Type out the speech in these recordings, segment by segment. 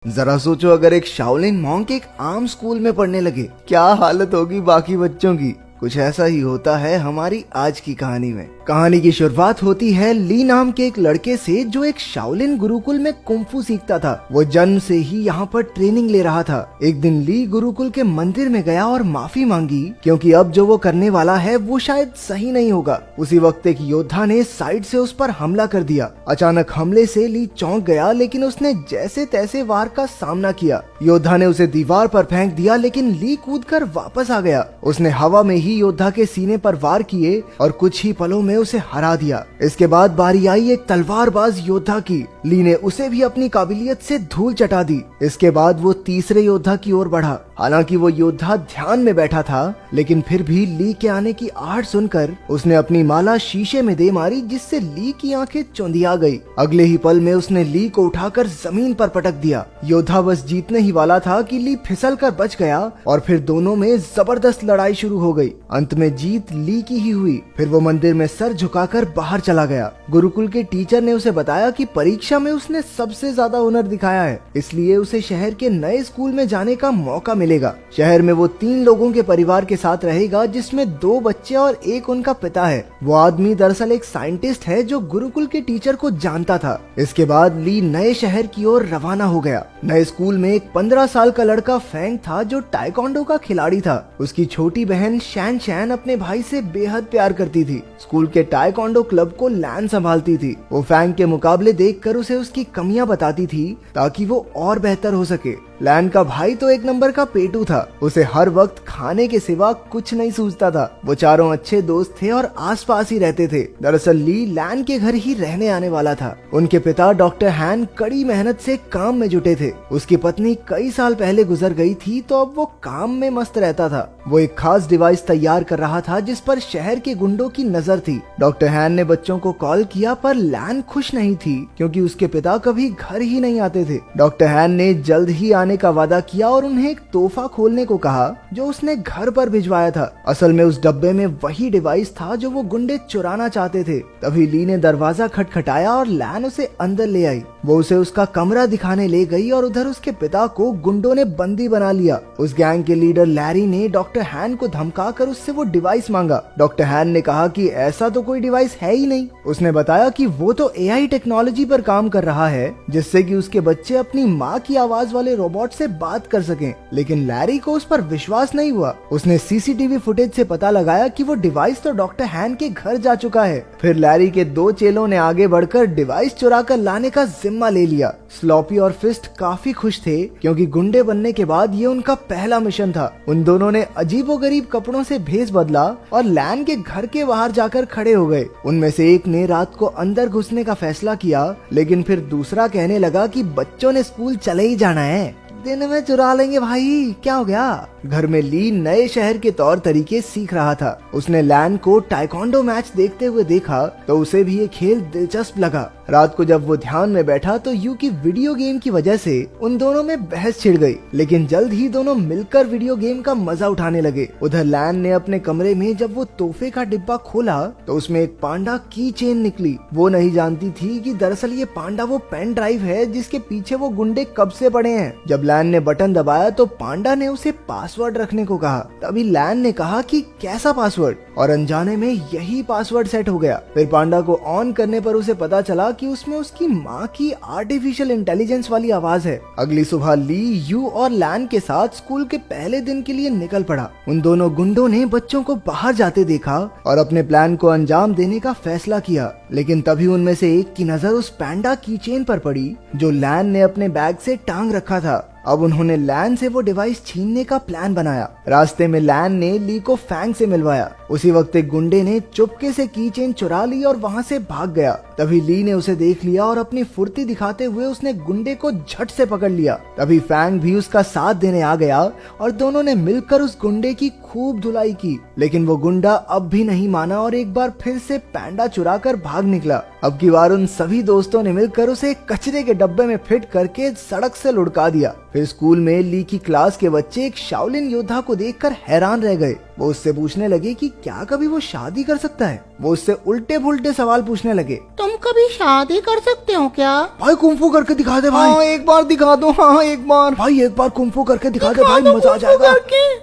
जरा सोचो, अगर एक शाओलिन मॉन्क एक आम स्कूल में पढ़ने लगे, क्या हालत होगी बाकी बच्चों की। कुछ ऐसा ही होता है हमारी आज की कहानी में। कहानी की शुरुआत होती है ली नाम के एक लड़के से, जो एक शाओलिन गुरुकुल में कुंफू सीखता था। वो जन्म से ही यहाँ पर ट्रेनिंग ले रहा था। एक दिन ली गुरुकुल के मंदिर में गया और माफी मांगी, क्योंकि अब जो वो करने वाला है वो शायद सही नहीं होगा। उसी वक्त एक योद्धा ने साइड से उस पर हमला कर दिया। अचानक हमले से ली चौंक गया, लेकिन उसने जैसे तैसे वार का सामना किया। योद्धा ने उसे दीवार पर फेंक दिया, लेकिन ली कूदकर वापस आ गया। उसने हवा में ही योद्धा के सीने पर वार किए और कुछ ही पलों में उसे हरा दिया। इसके बाद बारी आई एक तलवारबाज योद्धा की। ली ने उसे भी अपनी काबिलियत से धूल चटा दी। इसके बाद वो तीसरे योद्धा की ओर बढ़ा। हालांकि वो योद्धा ध्यान में बैठा था, लेकिन फिर भी ली के आने की आहट सुनकर उसने अपनी माला शीशे में दे मारी, जिससे ली की आंखें चौंधिया गई। अगले ही पल में उसने ली को उठाकर जमीन पर पटक दिया। योद्धा बस जीतने ही वाला था कि ली फिसल कर बच गया और फिर दोनों में जबरदस्त लड़ाई शुरू हो गई। अंत में जीत ली की ही हुई। फिर वो मंदिर में सर झुकाकर बाहर चला गया। गुरुकुल के टीचर ने उसे बताया कि परीक्षा में उसने सबसे ज्यादा हुनर दिखाया है, इसलिए उसे शहर के नए स्कूल में जाने का मौका मिलेगा। शहर में वो 3 लोगों के परिवार के साथ रहेगा, जिसमें 2 बच्चे और एक उनका पिता है। वो आदमी दरअसल एक साइंटिस्ट है जो गुरुकुल के टीचर को जानता था। इसके बाद ली नए शहर की ओर रवाना हो गया। नए स्कूल में एक 15 साल का लड़का फैंग था, जो टाइकोंडो का खिलाड़ी था। उसकी छोटी बहन शैन शैन अपने भाई से बेहद प्यार करती थी। स्कूल के टाइकोंडो क्लब को लैन संभालती थी। वो फैंग के मुकाबले देखकर उसे उसकी कमियां बताती थी, ताकि वो और बेहतर हो सके। लैन का भाई तो एक नंबर का पेटू था। उसे हर वक्त खाने के सिवा कुछ नहीं सूझता था। वो चारों अच्छे दोस्त थे और आसपास ही रहते थे। दरअसल ली लैन के घर ही रहने आने वाला था। उनके पिता डॉक्टर हैन कड़ी मेहनत से काम में जुटे थे। उसकी पत्नी कई साल पहले गुजर गई थी, तो अब वो काम में मस्त रहता था। वो एक खास डिवाइस तैयार कर रहा था, जिस पर शहर के गुंडों की नजर थी। डॉक्टर हैन ने बच्चों को कॉल किया, पर लैन खुश नहीं थी, क्योंकि उसके पिता कभी घर ही नहीं आते थे। डॉक्टर हैन ने जल्द ही आने का वादा किया और उन्हें एक तोहफा खोलने को कहा, जो उसने घर पर भिजवाया था। असल में उस डब्बे में वही डिवाइस था जो वो गुंडे चुराना चाहते थे। तभी ली ने दरवाजा खटखटाया और लैन उसे अंदर ले आई। वो उसे उसका कमरा दिखाने ले गई और उधर उसके पिता को गुंडों ने बंदी बना लिया। उस गैंग के लीडर लैरी ने डॉक्टर हैन को धमकाकर उससे वो डिवाइस मांगा। डॉक्टर हैन ने कहा कि ऐसा तो कोई डिवाइस है ही नहीं। उसने बताया कि वो तो एआई टेक्नोलॉजी पर काम कर रहा है, जिससे कि उसके बच्चे अपनी माँ की आवाज वाले रोबोट से बात कर सकें। लेकिन लैरी को उस पर विश्वास नहीं हुआ। उसने सीसीटीवी फुटेज से पता लगाया कि वो डिवाइस तो डॉक्टर हैन के घर जा चुका है। फिर लैरी के 2 चेलों ने आगे बढ़कर डिवाइस चुरा कर लाने का जिम्मा ले लिया। स्लॉपी और फिस्ट काफी खुश थे, क्योंकि गुंडे बनने के बाद ये उनका पहला मिशन था। उन दोनों ने अजीबोगरीब कपड़ों से भेष बदला और लैन के घर के बाहर जाकर खड़े हो गए। उनमें से एक ने रात को अंदर घुसने का फैसला किया, लेकिन फिर दूसरा कहने लगा कि बच्चों ने स्कूल चले ही जाना है, दिन में चुरा लेंगे भाई, क्या हो गया। घर में ली नए शहर के तौर तरीके सीख रहा था। उसने लैन को टाइकोंडो मैच देखते हुए देखा, तो उसे भी ये खेल दिलचस्प लगा। रात को जब वो ध्यान में बैठा, तो यू की वीडियो गेम की वजह से उन दोनों में बहस छिड़ गई। लेकिन जल्द ही दोनों मिलकर वीडियो गेम का मजा उठाने लगे। उधर लैन ने अपने कमरे में जब वो तोहफे का डिब्बा खोला, तो उसमें एक पांडा की चेन निकली। वो नहीं जानती थी कि दरअसल ये पांडा वो पेन ड्राइव है, जिसके पीछे वो गुंडे कब से पड़े हैं। जब लैन ने बटन दबाया, तो पांडा ने उसे पासवर्ड रखने को कहा। तभी लैन ने कहा कि कैसा पासवर्ड, और अनजाने में यही पासवर्ड सेट हो गया। फिर पांडा को ऑन करने पर उसे पता चला कि उसमें उसकी माँ की आर्टिफिशियल इंटेलिजेंस वाली आवाज है। अगली सुबह ली यू और लैन के साथ स्कूल के पहले दिन के लिए निकल पड़ा। उन दोनों गुंडों ने बच्चों को बाहर जाते देखा और अपने प्लान को अंजाम देने का फैसला किया। लेकिन तभी उनमें से एक की नजर उस पैंडा की चेन पर पड़ी, जो लैन ने अपने बैग से टांग रखा था। अब उन्होंने लैन से वो डिवाइस छीनने का प्लान बनाया। रास्ते में लैन ने ली को फैंग से मिलवाया। उसी वक्त एक गुंडे ने चुपके से की चेन चुरा ली और वहां से भाग गया। तभी ली ने उसे देख लिया और अपनी फुर्ती दिखाते हुए उसने गुंडे को झट से पकड़ लिया। तभी फैंग भी उसका साथ देने आ गया और दोनों ने मिलकर उस गुंडे की खूब धुलाई की। लेकिन वो गुंडा अब भी नहीं माना और एक बार फिर से पैंडा चुरा कर भाग निकला। अब की बार उन सभी दोस्तों ने मिलकर उसे कचरे के डब्बे में फिट करके सड़क से लुढ़का दिया। फिर स्कूल में ली की क्लास के बच्चे एक शाओलिन योद्धा को देखकर हैरान रह गए। वो उससे पूछने लगे कि क्या कभी वो शादी कर सकता है। वो उससे उल्टे पुल्टे सवाल पूछने लगे। तुम कभी शादी कर सकते हो क्या? भाई कुंफू करके दिखा दे भाई। हाँ एक बार दिखा दो, हाँ एक बार भाई, एक बार कुंफू करके दिखा दे भाई, मजा आ जाएगा।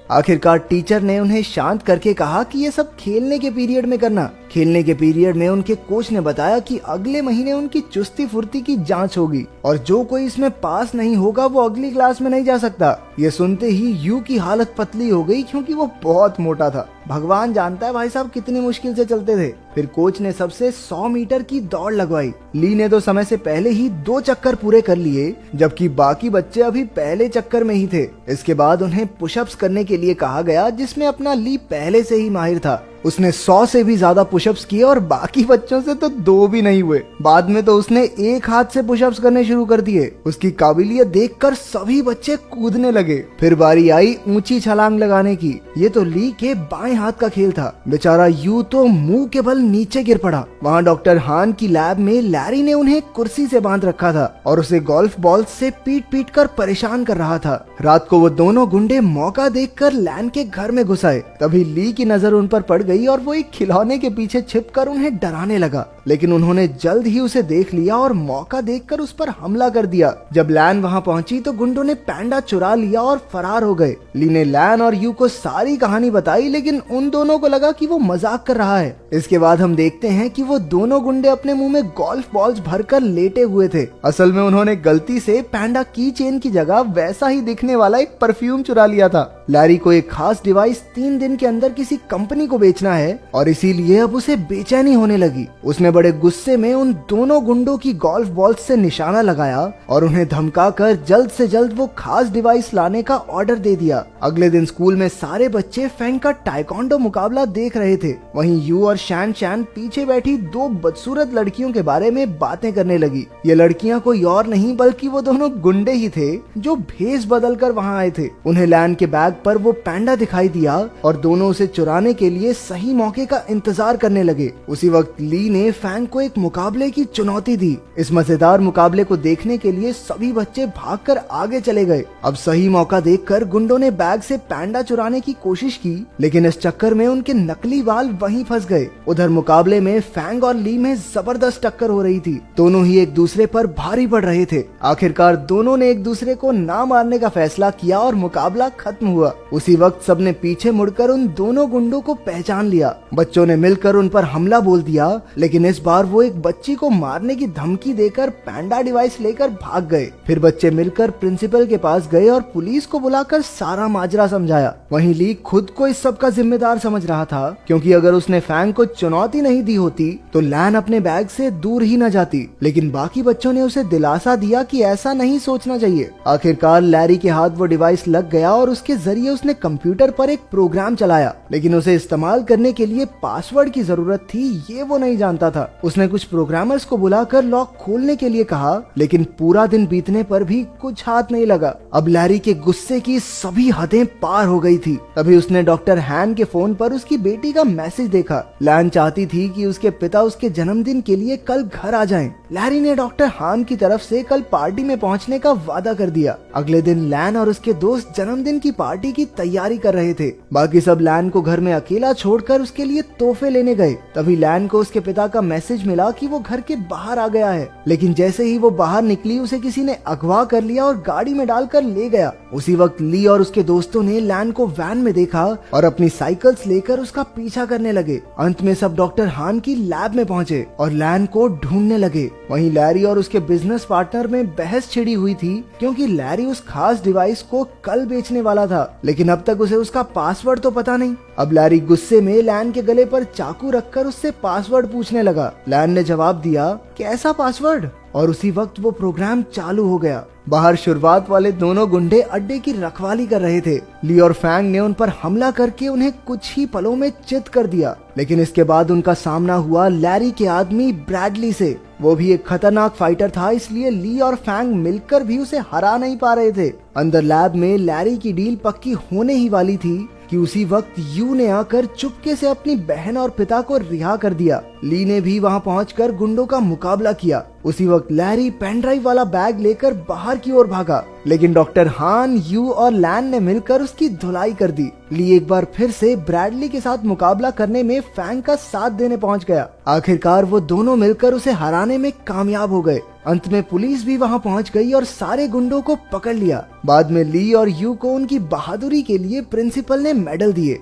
आखिरकार टीचर ने उन्हें शांत करके कहा कि ये सब खेलने के पीरियड में करना। खेलने के पीरियड में उनके कोच ने बताया कि अगले महीने उनकी चुस्ती फुर्ती की जांच होगी और जो कोई इसमें पास नहीं होगा वो अगली क्लास में नहीं जा सकता। ये सुनते ही यू की हालत पतली हो गई क्योंकि वो बहुत मोटा था। भगवान जानता है भाई साहब कितनी मुश्किल से चलते थे। फिर कोच ने सबसे 100 मीटर की दौड़ लगवाई। ली ने तो समय से पहले ही 2 चक्कर पूरे कर लिए, जबकि बाकी बच्चे अभी पहले चक्कर में ही थे। इसके बाद उन्हें पुशअप्स करने के लिए कहा गया, जिसमें अपना ली पहले से ही माहिर था। उसने 100 से भी ज्यादा पुशअप्स किए और बाकी बच्चों से तो 2 भी नहीं हुए। बाद में तो उसने एक हाथ से पुशअप्स करने शुरू कर दिए। उसकी काबिलियत देखकर सभी बच्चे कूदने लगे। फिर बारी आई ऊंची छलांग लगाने की। ये तो ली के बाएं हाथ का खेल था। बेचारा यू तो मुंह के बल नीचे गिर पड़ा। वहाँ डॉक्टर हान की लैब में लैरी ने उन्हें कुर्सी से बांध रखा था और उसे गोल्फ बॉल से पीट पीट कर परेशान कर रहा था। रात को वो दोनों गुंडे मौका देखकर लैन के घर में घुस आए। तभी ली की नजर उन पर पड़ गई और वो एक खिलौने के पीछे छिपकर उन्हें डराने लगा, लेकिन उन्होंने जल्द ही उसे देख लिया और मौका देखकर उस पर हमला कर दिया। जब लैन वहां पहुंची तो गुंडों ने पैंडा चुरा लिया और फरार हो गए। ली ने लैन और यू को सारी कहानी बताई, लेकिन उन दोनों को लगा कि वो मजाक कर रहा है। इसके बाद हम देखते हैं कि वो दोनों गुंडे अपने मुंह में गोल्फ बॉल्स भरकर लेटे हुए थे। असल में उन्होंने गलती से पैंडा की चेन की जगह वैसा ही दिखने वाला एक परफ्यूम चुरा लिया था। लैरी को एक खास डिवाइस 3 दिन के अंदर किसी कंपनी को बेचना है और इसीलिए अब उसे बेचैनी होने लगी। उसने बड़े गुस्से में उन दोनों गुंडों की गोल्फ बॉल से निशाना लगाया और उन्हें धमकाकर जल्द से जल्द वो खास डिवाइस लाने का ऑर्डर दे दिया। अगले दिन स्कूल में सारे बच्चे फेंग का टाइकोंडो मुकाबला देख रहे थे। वहीं यू और शैन शैन पीछे बैठी 2 बदसूरत लड़कियों के बारे में बातें करने लगी। ये लड़कियां कोई और नहीं बल्कि वो दोनों गुंडे ही थे जो भेष बदल कर वहाँ आए थे। उन्हें लैन के बैग पर वो पैंडा दिखाई दिया और दोनों उसे चुराने के लिए सही मौके का इंतजार करने लगे। उसी वक्त ली ने फैंग को एक मुकाबले की चुनौती दी। इस मजेदार मुकाबले को देखने के लिए सभी बच्चे भागकर आगे चले गए। अब सही मौका देखकर गुंडों ने बैग से पैंडा चुराने की कोशिश की, लेकिन इस चक्कर में उनके नकली बाल वहीं फंस गए। उधर मुकाबले में फैंग और ली में जबरदस्त टक्कर हो रही थी। दोनों ही एक दूसरे पर भारी पड़ रहे थे। आखिरकार दोनों ने एक दूसरे को ना मारने का फैसला किया और मुकाबला खत्म हुआ। उसी वक्त सबने पीछे मुड़कर उन दोनों गुंडों को पहचान लिया। बच्चों ने मिलकर उन पर हमला बोल दिया, लेकिन इस बार वो एक बच्ची को मारने की धमकी देकर पैंडा डिवाइस लेकर भाग गए। फिर बच्चे मिलकर प्रिंसिपल के पास गए और पुलिस को बुलाकर सारा माजरा समझाया। वहीं ली खुद को इस सब का जिम्मेदार समझ रहा था, क्योंकि अगर उसने फैंग को चुनौती नहीं दी होती तो लैन अपने बैग से दूर ही न जाती। लेकिन बाकी बच्चों ने उसे दिलासा दिया कि ऐसा नहीं सोचना चाहिए। आखिरकार लैरी के हाथ वो डिवाइस लग गया और उसके जरिए उसने कंप्यूटर पर एक प्रोग्राम चलाया, लेकिन उसे इस्तेमाल करने के लिए पासवर्ड की जरूरत थी, ये वो नहीं जानता था। उसने कुछ प्रोग्रामर्स को बुलाकर लॉक खोलने के लिए कहा, लेकिन पूरा दिन बीतने पर भी कुछ हाथ नहीं लगा। अब लैरी के गुस्से की सभी हदें पार हो गई थी। तभी उसने डॉक्टर हैन के फोन पर उसकी बेटी का मैसेज देखा। लैन चाहती थी कि उसके पिता उसके जन्मदिन के लिए कल घर आ जाएं। लैरी ने डॉक्टर हान की तरफ से कल पार्टी में पहुंचने का वादा कर दिया। अगले दिन लैन और उसके दोस्त जन्मदिन की पार्टी की तैयारी कर रहे थे। बाकी सब लैन को घर में अकेला छोड़कर उसके लिए तोहफे लेने गए। तभी लैन को उसके पिता का मैसेज मिला कि वो घर के बाहर आ गया है, लेकिन जैसे ही वो बाहर निकली उसे किसी ने अगवा कर लिया और गाड़ी में डालकर ले गया। उसी वक्त ली और उसके दोस्तों ने लैन को वैन में देखा और अपनी साइकिल्स लेकर उसका पीछा करने लगे। अंत में सब डॉक्टर हान की लैब में पहुंचे और लैन को ढूंढने लगे। वहीं लैरी और उसके बिजनेस पार्टनर में बहस छिड़ी हुई थी, क्योंकि लैरी उस खास डिवाइस को कल बेचने वाला था, लेकिन अब तक उसे उसका पासवर्ड तो पता नहीं। अब लैरी गुस्से में लैन के गले पर चाकू रखकर उससे पासवर्ड पूछने लगा। लैन ने जवाब दिया, कैसा पासवर्ड? और उसी वक्त वो प्रोग्राम चालू हो गया। बाहर शुरुआत वाले दोनों गुंडे अड्डे की रखवाली कर रहे थे। ली और फैंग ने उन पर हमला करके उन्हें कुछ ही पलों में चित कर दिया, लेकिन इसके बाद उनका सामना हुआ लैरी के आदमी ब्रैडली से। वो भी एक खतरनाक फाइटर था, इसलिए ली और फैंग मिलकर भी उसे हरा नहीं पा रहे थे। अंदर लैब में लैरी की डील पक्की होने ही वाली थी कि उसी वक्त यू ने आकर चुपके से अपनी बहन और पिता को रिहा कर दिया। ली ने भी वहां पहुंचकर गुंडों का मुकाबला किया। उसी वक्त लैरी पेन ड्राइव वाला बैग लेकर बाहर की ओर भागा, लेकिन डॉक्टर हान, यू और लैन ने मिलकर उसकी धुलाई कर दी। ली एक बार फिर से ब्रैडली के साथ मुकाबला करने में फैंग का साथ देने पहुंच गया। आखिरकार वो दोनों मिलकर उसे हराने में कामयाब हो गए। अंत में पुलिस भी वहां पहुंच गई और सारे गुंडों को पकड़ लिया। बाद में ली और यू को उनकी बहादुरी के लिए प्रिंसिपल ने मेडल दिए।